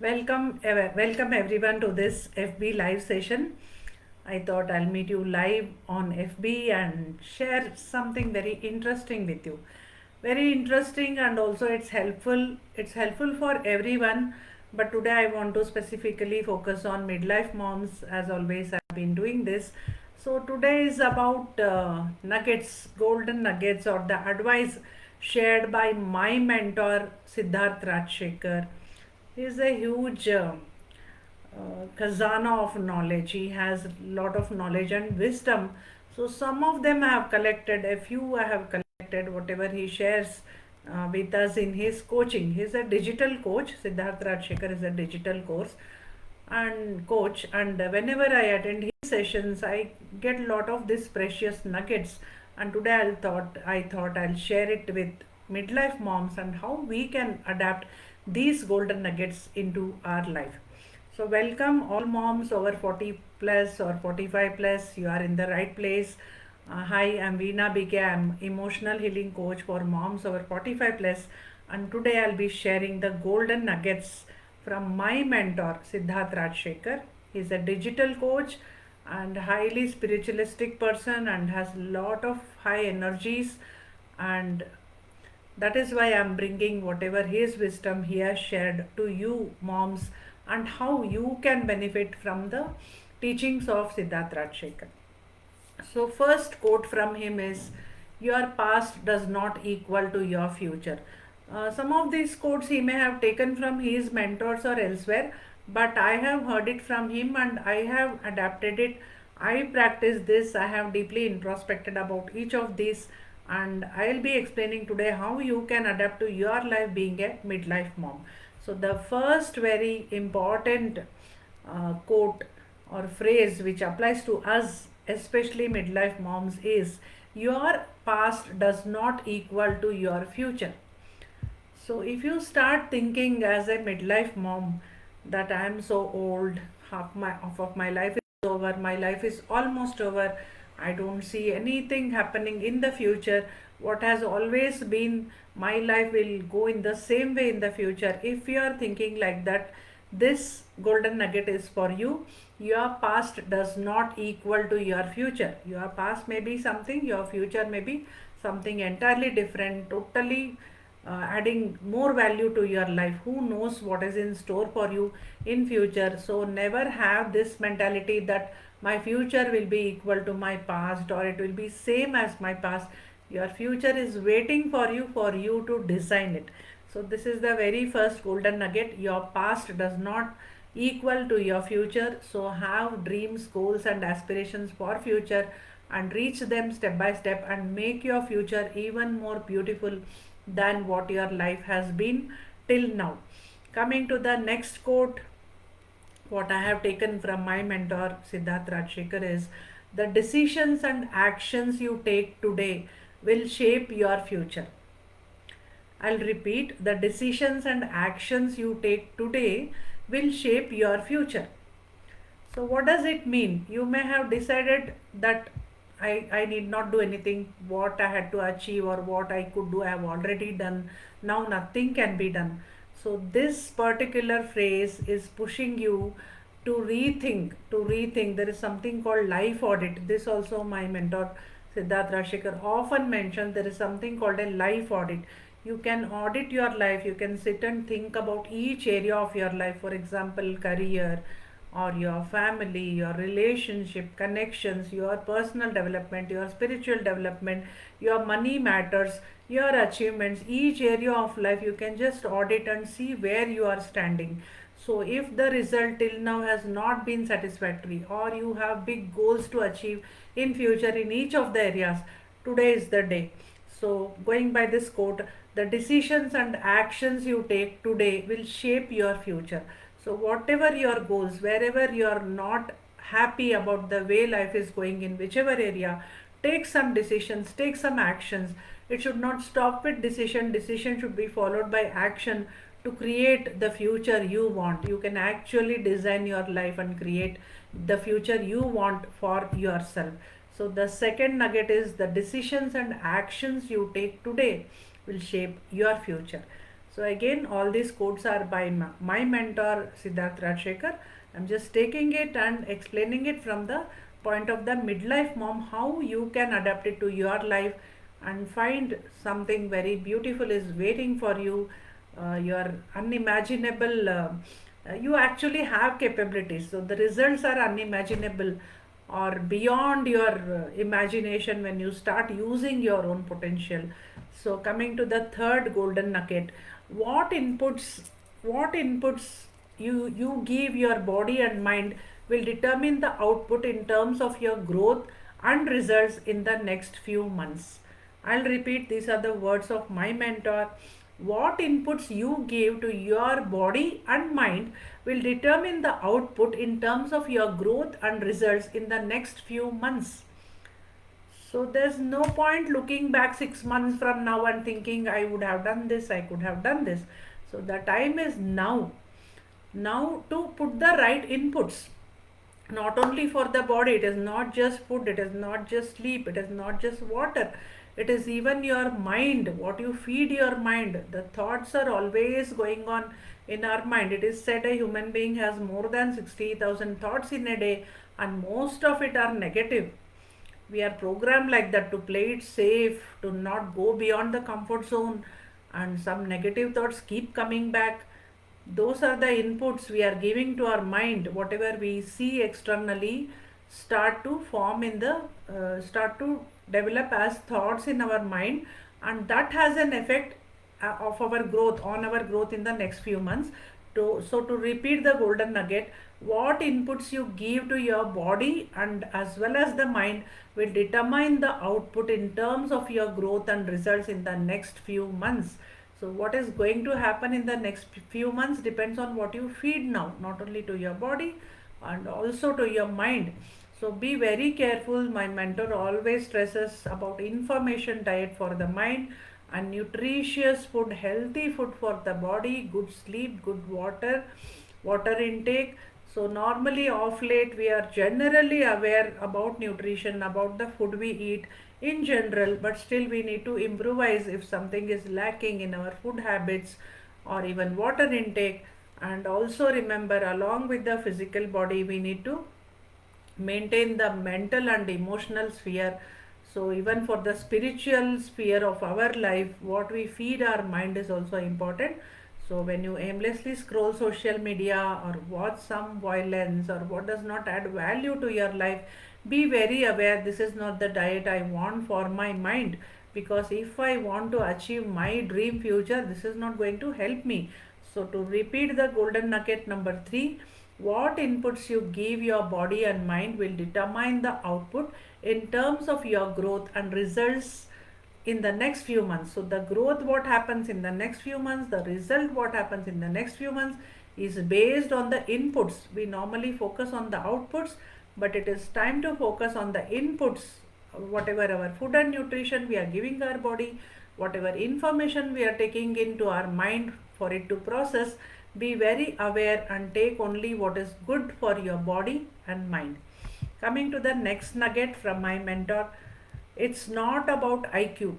Welcome everyone to this FB live session. I thought I'll meet you live on FB and share something very interesting with you. Very interesting, and also it's helpful. It's helpful for everyone, but today I want to specifically focus on midlife moms. As always, I've been doing this. So today is about nuggets, golden nuggets, or the advice shared by my mentor Siddarth Rajsekar. He is a huge khazana of knowledge. He has a lot of knowledge and wisdom. So some of them I have collected, a few I have collected, whatever he shares with us in his coaching. He's a digital coach. Siddharth Rajsekar is a digital course and coach, and whenever I attend his sessions, I get a lot of these precious nuggets. And today I thought I'll share it with midlife moms and how we can adapt these golden nuggets into our life. So welcome all moms over 40 plus or 45 plus. You are in the right place. Hi, I'm Veena BK. I'm emotional healing coach for moms over 45 plus, and today I'll be sharing the golden nuggets from my mentor Siddarth Rajsekar. He's a digital coach and highly spiritualistic person and has lot of high energies, and that is why I'm bringing whatever his wisdom he has shared to you moms, and how you can benefit from the teachings of Siddarth Rajsekar. So first quote from him is, your past does not equal to your future. Some of these quotes he may have taken from his mentors or elsewhere, but I have heard it from him and I have adapted it. I practice this. I have deeply introspected about each of these, and I'll be explaining today how you can adapt to your life being a midlife mom. So the first very important quote or phrase which applies to us, especially midlife moms, is, your past does not equal to your future. So if you start thinking as a midlife mom that I am so old, half of my life is over, my life is almost over, I don't see anything happening in the future. What has always been my life will go in the same way in the future. If you are thinking like that, this golden nugget is for you. Your past does not equal to your future. Your past may be something, your future may be something entirely different, totally adding more value to your life. Who knows what is in store for you in future? So never have this mentality that my future will be equal to my past or it will be same as my past. Your future is waiting for you to design it. So this is the very first golden nugget. Your past does not equal to your future. So have dreams, goals and aspirations for future and reach them step by step and make your future even more beautiful than what your life has been till now. Coming to the next quote, what I have taken from my mentor Siddarth Rajsekar is, the decisions and actions you take today will shape your future. I'll repeat, the decisions and actions you take today will shape your future. So what does it mean? You may have decided that I need not do anything. What I had to achieve or what I could do, I have already done. Now nothing can be done. So this particular phrase is pushing you to rethink. There is something called life audit. This also my mentor Siddarth Rajsekar often mentioned. There is something called a life audit. You can audit your life. You can sit and think about each area of your life. For example, career, or your family, your relationship, connections, your personal development, your spiritual development, your money matters, your achievements, each area of life you can just audit and see where you are standing. So if the result till now has not been satisfactory, or you have big goals to achieve in future in each of the areas, today is the day. So going by this quote, the decisions and actions you take today will shape your future. So whatever your goals, wherever you are not happy about the way life is going in whichever area, take some decisions, take some actions. It should not stop with decision. Decision should be followed by action to create the future you want. You can actually design your life and create the future you want for yourself. So the second nugget is, the decisions and actions you take today will shape your future. So again, all these quotes are by my mentor Siddarth Rajsekar. I'm just taking it and explaining it from the point of the midlife mom, how you can adapt it to your life and find something very beautiful is waiting for you. Your unimaginable. You actually have capabilities, so the results are unimaginable or beyond your imagination when you start using your own potential. So coming to the third golden nugget, what inputs you give your body and mind will determine the output in terms of your growth and results in the next few months. I'll repeat, these are the words of my mentor. What inputs you give to your body and mind will determine the output in terms of your growth and results in the next few months. So there's no point looking back 6 months from now and thinking I would have done this, I could have done this. So the time is now. Now to put the right inputs. Not only for the body, it is not just food, it is not just sleep, it is not just water. It is even your mind, what you feed your mind. The thoughts are always going on in our mind. It is said a human being has more than 60,000 thoughts in a day, and most of it are negative. We are programmed like that to play it safe, to not go beyond the comfort zone, and some negative thoughts keep coming back. Those are the inputs we are giving to our mind. Whatever we see externally start to form in the start to develop as thoughts in our mind, and that has an effect of our growth on our growth in the next few months. To repeat the golden nugget, what inputs you give to your body and as well as the mind will determine the output in terms of your growth and results in the next few months. So what is going to happen in the next few months depends on what you feed now, not only to your body and also to your mind. So be very careful. My mentor always stresses about information diet for the mind and nutritious food, healthy food for the body, good sleep, good water intake. So normally off late we are generally aware about nutrition, about the food we eat in general, but still we need to improvise if something is lacking in our food habits or even water intake. And also remember, along with the physical body, we need to maintain the mental and emotional sphere. So even for the spiritual sphere of our life, what we feed our mind is also important. So when you aimlessly scroll social media or watch some violence or what does not add value to your life, be very aware, this is not the diet I want for my mind, because if I want to achieve my dream future, this is not going to help me. So to repeat the golden nugget number 3, what inputs you give your body and mind will determine the output in terms of your growth and results in the next few months. So the growth, what happens in the next few months, the result, what happens in the next few months, is based on the inputs. We normally focus on the outputs, but it is time to focus on the inputs. Whatever our food and nutrition we are giving our body, whatever information we are taking into our mind for it to process, be very aware and take only what is good for your body and mind. Coming to the next nugget from my mentor, it's not about IQ.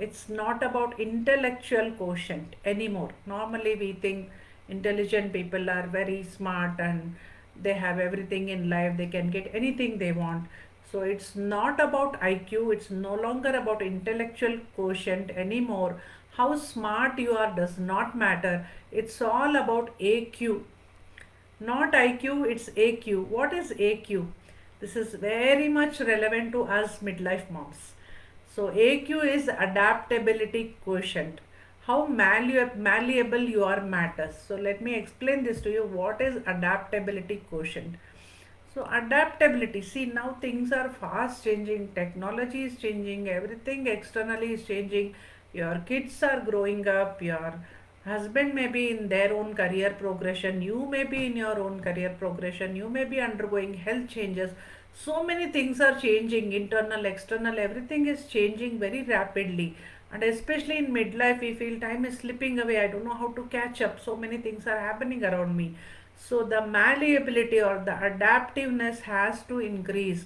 It's not about intellectual quotient anymore. Normally, we think intelligent people are very smart and they have everything in life, they can get anything they want. So, it's not about IQ, it's no longer about intellectual quotient anymore. How smart you are does not matter. It's all about AQ. Not IQ, it's AQ. What is AQ? This is very much relevant to us midlife moms. So, AQ is adaptability quotient. How malleable you are matters. So, let me explain this to you. What is adaptability quotient? So, adaptability, see, now things are fast changing, technology is changing, everything externally is changing. Your kids are growing up, your husband may be in their own career progression, you may be in your own career progression, you may be undergoing health changes. So many things are changing, internal, external, everything is changing very rapidly. And especially in midlife, we feel time is slipping away. I don't know how to catch up. So many things are happening around me. So the malleability or the adaptiveness has to increase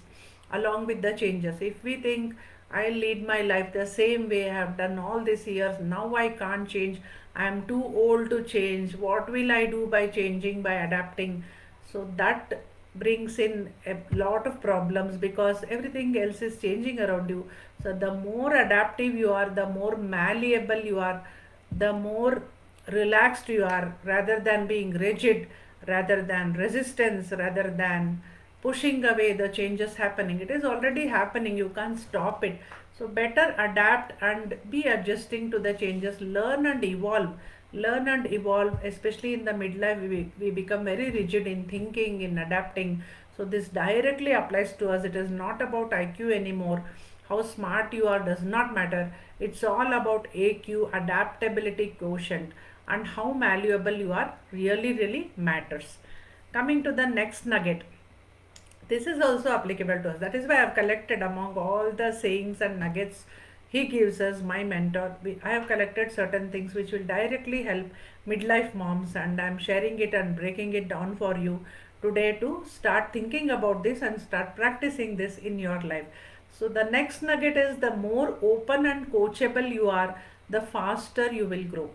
along with the changes. If we think I'll lead my life the same way I have done all these years, now I can't change, I am too old to change. What will I do by changing, by adapting? So that brings in a lot of problems because everything else is changing around you. So the more adaptive you are, the more malleable you are, the more relaxed you are, rather than being rigid, rather than resistance, rather than pushing away the changes happening. It is already happening, you can't stop it. So better adapt and be adjusting to the changes. Learn and evolve. Learn and evolve, especially in the midlife. We become very rigid in thinking, in adapting. So this directly applies to us. It is not about IQ anymore. How smart you are does not matter. It's all about AQ, adaptability quotient, and how malleable you are really matters. Coming to the next nugget, this is also applicable to us. That is why I've collected among all the sayings and nuggets he gives us, my mentor. I have collected certain things which will directly help midlife moms, and I'm sharing it and breaking it down for you today to start thinking about this and start practicing this in your life. So, the next nugget is the more open and coachable you are, the faster you will grow.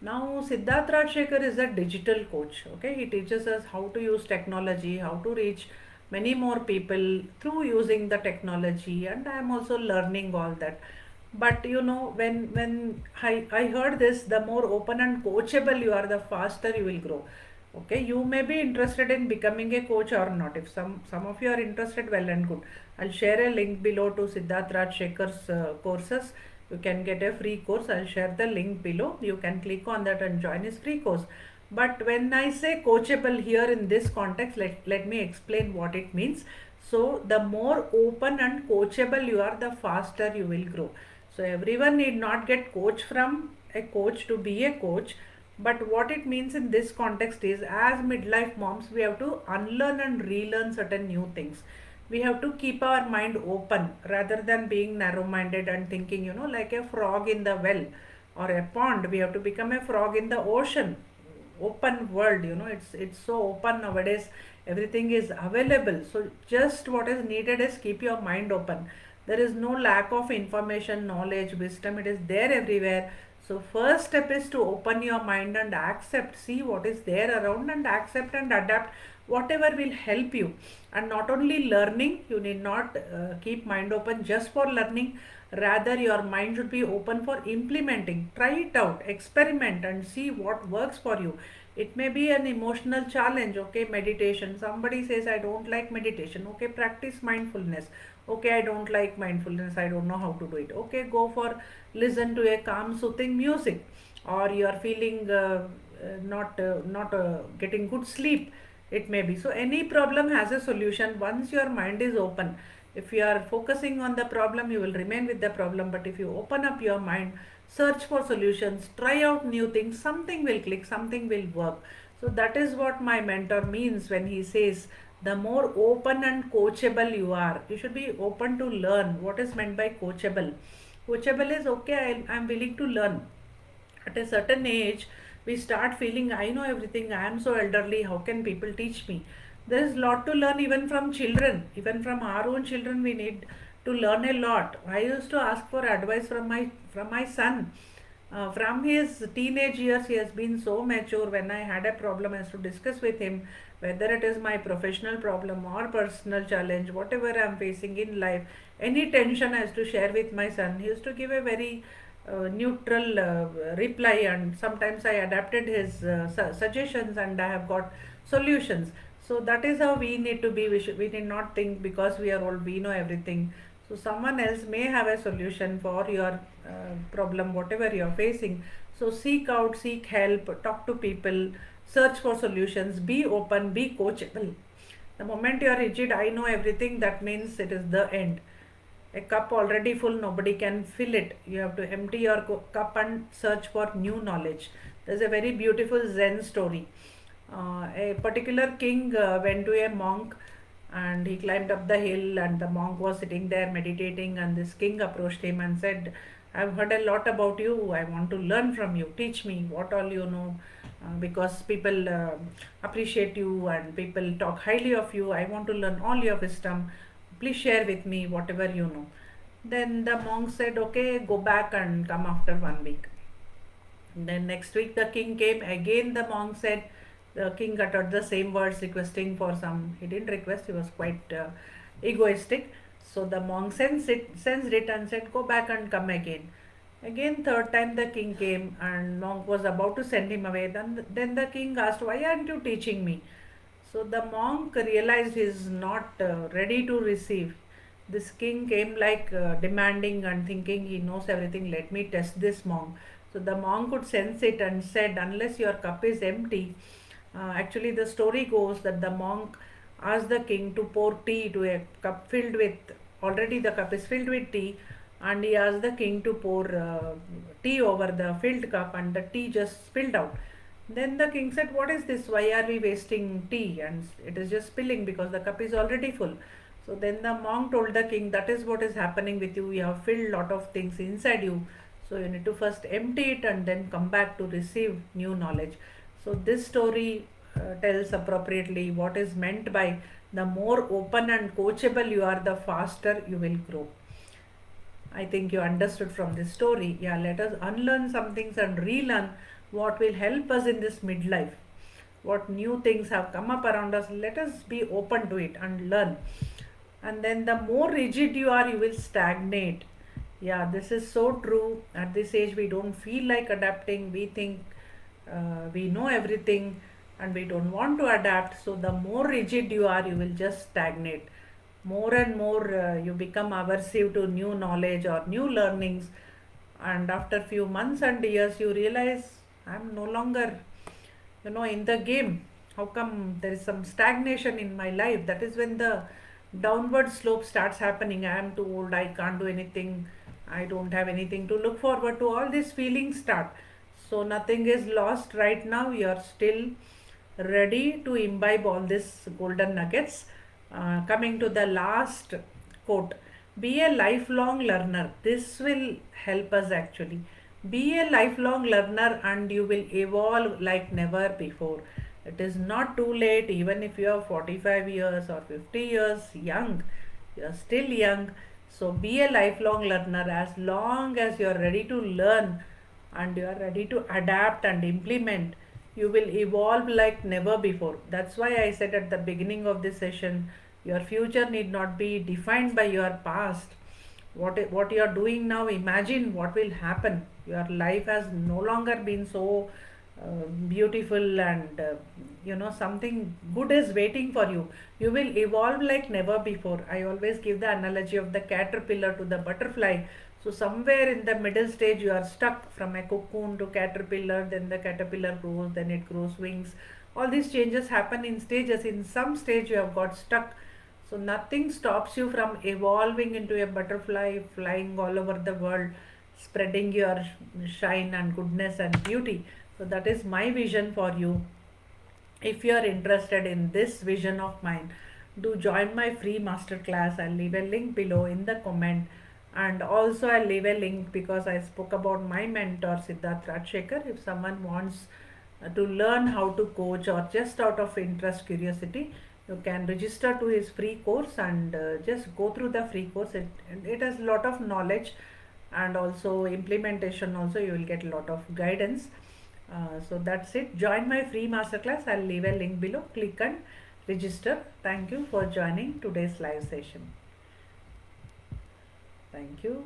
Now, Siddarth Rajsekar is a digital coach. Okay, he teaches us how to use technology, how to reach many more people through using the technology, and I am also learning all that. But you know, when I heard this, the more open and coachable you are, the faster you will grow. Okay, you may be interested in becoming a coach or not. If some of you are interested, well and good. I'll share a link below to Siddarth Rajsekar's courses. You can get a free course. I'll share the link below. You can click on that and join his free course. But when I say coachable here in this context, let me explain what it means. So the more open and coachable you are, the faster you will grow. So everyone need not get coach from a coach to be a coach. But what it means in this context is, as midlife moms, we have to unlearn and relearn certain new things. We have to keep our mind open rather than being narrow minded and thinking, like a frog in the well or a pond. We have to become a frog in the ocean. Open world, it's so open nowadays. Everything is available. So, just what is needed is keep your mind open. There is no lack of information, knowledge, wisdom. It is there everywhere. So first step is to open your mind and accept, see what is there around, and accept and adapt whatever will help you. And not only learning, you need not keep mind open just for learning. Rather, your mind should be open for implementing. Try it out, experiment, and see what works for you. It may be an emotional challenge. Okay, meditation. Somebody says, I don't like meditation. Okay, practice mindfulness. Okay, I don't like mindfulness. I don't know how to do it. Okay, go for listen to a calm, soothing music, or you are feeling not getting good sleep. It may be so. Any problem has a solution once your mind is open. If you are focusing on the problem, you will remain with the problem. But if you open up your mind, search for solutions, try out new things, something will click, something will work. So that is what my mentor means when he says, the more open and coachable you are, you should be open to learn. What is meant by coachable? Coachable is okay, I'm willing to learn. At a certain age, we start feeling, I know everything, I am so elderly, how can people teach me? There is a lot to learn even from children. Even from our own children, we need to learn a lot. I used to ask for advice from my son. From his teenage years, he has been so mature. When I had a problem, I used to discuss with him, whether it is my professional problem or personal challenge, whatever I am facing in life, any tension I used to share with my son. He used to give a very neutral reply, and sometimes I adapted his suggestions and I have got solutions. So that is how we need to be. We need not think because we are old, we know everything. So someone else may have a solution for your problem, whatever you are facing. So seek out, seek help, talk to people, search for solutions, be open, be coachable. The moment you are rigid, I know everything, that means it is the end. A cup already full, nobody can fill it. You have to empty your cup and search for new knowledge. There's a very beautiful Zen story. A particular king went to a monk, and he climbed up the hill, and the monk was sitting there meditating, and this king approached him and said, I've heard a lot about you. I want to learn from you. Teach me what all you know, because people appreciate you and people talk highly of you. I want to learn all your wisdom. Please share with me whatever you know. Then the monk said, okay, go back and come after 1 week. Then next week the king came again. The monk said, the king uttered the same words requesting for some. He didn't request, he was quite egoistic. So the monk sensed it and said, go back and come again. Again, third time the king came and monk was about to send him away. Then the king asked, why aren't you teaching me? So the monk realized he is not ready to receive. This king came like demanding and thinking he knows everything. Let me test this monk. So the monk could sense it and said, unless your cup is empty, actually the story goes that the monk asked the king to pour tea to a cup filled with, already the cup is filled with tea, and he asked the king to pour tea over the filled cup, and the tea just spilled out. Then the king said, what is this? Why are we wasting tea? And it is just spilling because the cup is already full. So then the monk told the king, that is what is happening with you. You have filled lot of things inside you. So you need to first empty it and then come back to receive new knowledge. So this story tells appropriately what is meant by the more open and coachable you are, the faster you will grow. I think you understood from this story. Yeah, let us unlearn some things and relearn what will help us in this midlife. What new things have come up around us, let us be open to it and learn. And then the more rigid you are, you will stagnate. Yeah, this is so true. At this age, we don't feel like adapting. We think we know everything and we don't want to adapt. So, the more rigid you are, you will just stagnate. More and more, you become aversive to new knowledge or new learnings. And after few months and years, you realize I'm no longer, in the game. How come there is some stagnation in my life? That is when the downward slope starts happening. I am too old, I can't do anything, I don't have anything to look forward to. All these feelings start. So nothing is lost right now. You are still ready to imbibe all these golden nuggets. Coming to the last quote, be a lifelong learner. This will help us actually. Be a lifelong learner and you will evolve like never before. It is not too late, even if you are 45 years or 50 years young, you are still young. So be a lifelong learner. As long as you are ready to learn and you are ready to adapt and implement, you will evolve like never before. That's why I said at the beginning of this session, your future need not be defined by your past. What you are doing now, imagine what will happen. Your life has no longer been so beautiful, and something good is waiting for you. You will evolve like never before. I always give the analogy of the caterpillar to the butterfly. So somewhere in the middle stage you are stuck, from a cocoon to caterpillar, then the caterpillar grows, then it grows wings. All these changes happen in stages. In some stage you have got stuck. So nothing stops you from evolving into a butterfly, flying all over the world, spreading your shine and goodness and beauty. So that is my vision for you. If you are interested in this vision of mine, do join my free masterclass. I'll leave a link below in the comment. And also I'll leave a link because I spoke about my mentor Siddarth Rajsekar. If someone wants to learn how to coach or just out of interest, curiosity, you can register to his free course and just go through the free course. It has a lot of knowledge and also implementation. Also you will get a lot of guidance. So that's it. Join my free masterclass. I'll leave a link below. Click and register. Thank you for joining today's live session. Thank you.